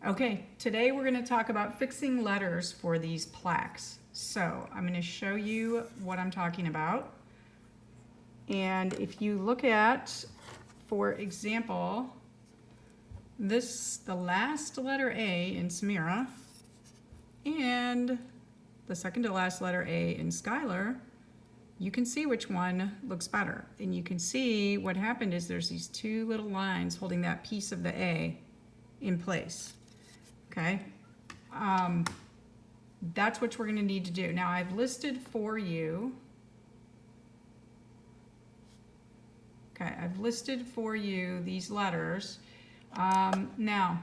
Okay, today we're going to talk about fixing letters for these plaques. So I'm going to show you what I'm talking about. And if you look at, for example, the last letter A in Samira and the second to last letter A in Skylar, you can see which one looks better. And you can see what happened is there's these two little lines holding that piece of the A in place. Okay, that's what we're going to need to do. Now I've listed for you, these letters. Now,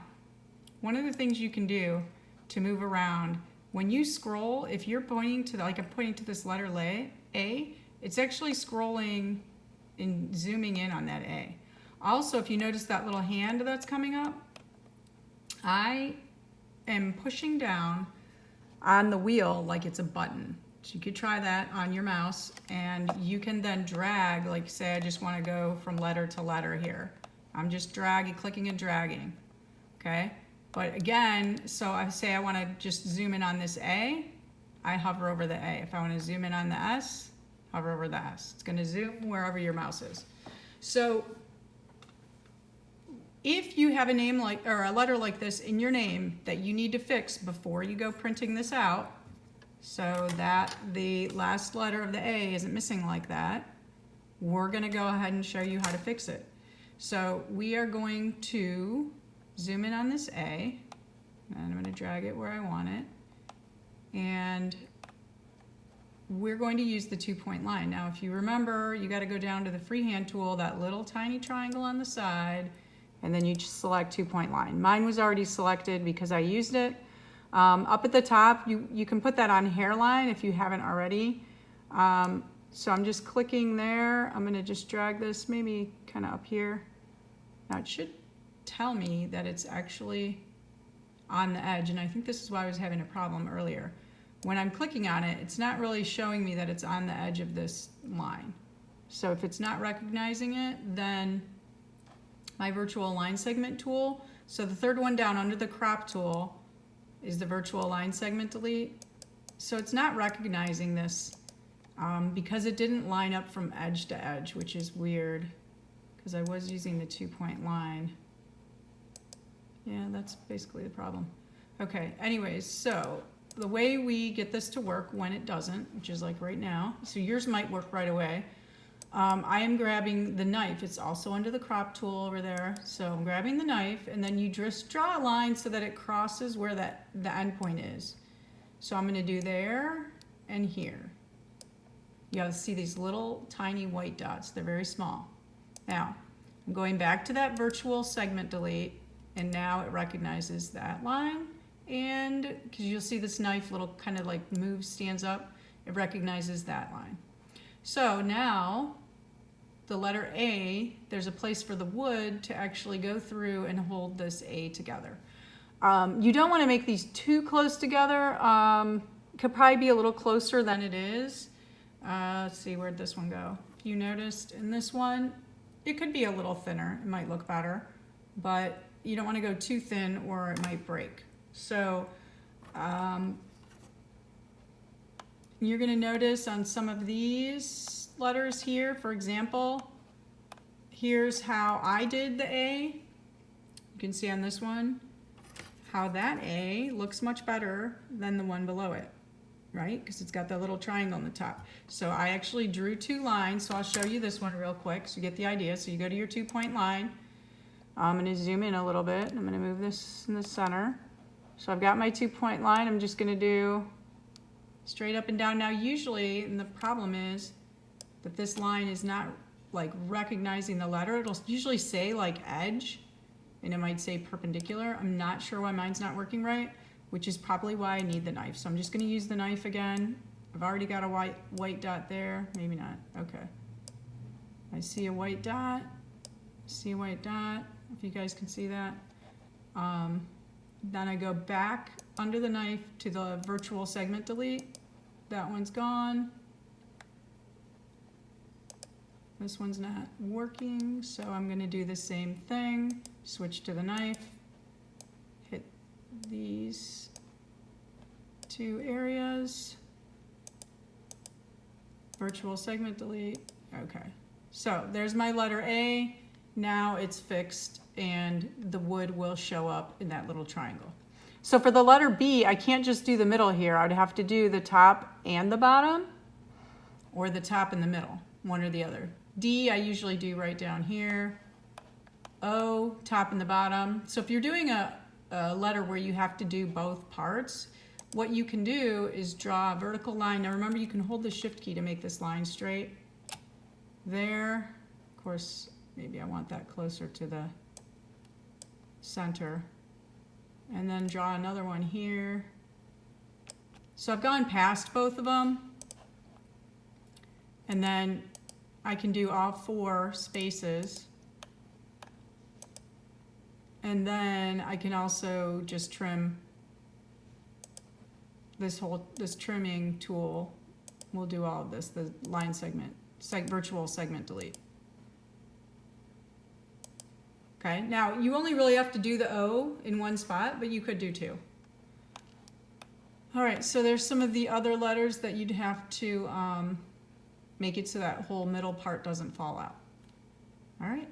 one of the things you can do to move around, when you scroll, if you're pointing to, like I'm pointing to this letter A, it's actually scrolling and zooming in on that A. Also, if you notice that little hand that's coming up, I am pushing down on the wheel like it's a button. So you could try that on your mouse, and you can then drag, like say I just want to go from letter to letter here. I'm just clicking and dragging, okay? But again, so I say I want to just zoom in on this A, I hover over the A. If I want to zoom in on the S, hover over the S. It's going to zoom wherever your mouse is. So if you have a name like, or a letter like this in your name that you need to fix before you go printing this out, so that the last letter of the A isn't missing like that, we're going to go ahead and show you how to fix it. So we are going to zoom in on this A, and I'm going to drag it where I want it, and we're going to use the 2-point line. Now if you remember, you got to go down to the freehand tool, that little tiny triangle on the side, and then you just select 2-point line. Mine was already selected because I used it. Up at the top, you can put that on hairline if you haven't already. So I'm just clicking there. I'm gonna just drag this maybe kind of up here. Now it should tell me that it's actually on the edge, and I think this is why I was having a problem earlier. When I'm clicking on it, it's not really showing me that it's on the edge of this line. So if it's not recognizing it, then my virtual line segment tool, so the third one down under the crop tool is the virtual line segment delete. So it's not recognizing this because it didn't line up from edge to edge, which is weird because I was using the 2-point line. Yeah, that's basically the problem. Okay, anyways, so the way we get this to work when it doesn't, which is like right now, so yours might work right away. I am grabbing the knife. It's also under the crop tool over there. So I'm grabbing the knife, and then you just draw a line so that it crosses where the end point is. So I'm going to do there and here. You have to see these little tiny white dots. They're very small. Now I'm going back to that virtual segment delete, and now it recognizes that line. And because you'll see this knife little kind of like moves, stands up, it recognizes that line. So now the letter A, there's a place for the wood to actually go through and hold this A together. You don't want to make these too close together. Could probably be a little closer than it is. Let's see, where'd this one go? If you noticed in this one, it could be a little thinner. It might look better, but you don't want to go too thin or it might break. So you're going to notice on some of these letters here, for example, here's how I did the A. You can see on this one how that A looks much better than the one below it, right? Because it's got that little triangle on the top. So I actually drew 2 lines, so I'll show you this one real quick so you get the idea. So you go to your 2-point line. I'm going to zoom in a little bit. I'm going to move this in the center. So I've got my 2-point line. I'm just going to do straight up and down. Now usually, and the problem is that this line is not like recognizing the letter. It'll usually say like edge, and it might say perpendicular. I'm not sure why mine's not working right, which is probably why I need the knife. So I'm just going to use the knife again. I've already got a white dot there. Maybe not. Okay. I see a white dot. See a white dot. If you guys can see that. Then I go back under the knife to the virtual segment delete. That one's gone. This one's not working, so I'm going to do the same thing. Switch to the knife, hit these two areas. Virtual segment delete. Okay. So there's my letter A. Now it's fixed and the wood will show up in that little triangle. So for the letter B, I can't just do the middle here. I would have to do the top and the bottom, or the top and the middle, one or the other. D, I usually do right down here. O, top and the bottom. So if you're doing a letter where you have to do both parts, what you can do is draw a vertical line. Now remember, you can hold the shift key to make this line straight. There, of course, maybe I want that closer to the center. And then draw another one here. So I've gone past both of them. And then I can do all 4 spaces. And then I can also just trim this trimming tool will do all of this, the line segment, virtual segment delete. Okay, now you only really have to do the O in one spot, but you could do 2. All right, so there's some of the other letters that you'd have to make it so that whole middle part doesn't fall out. All right.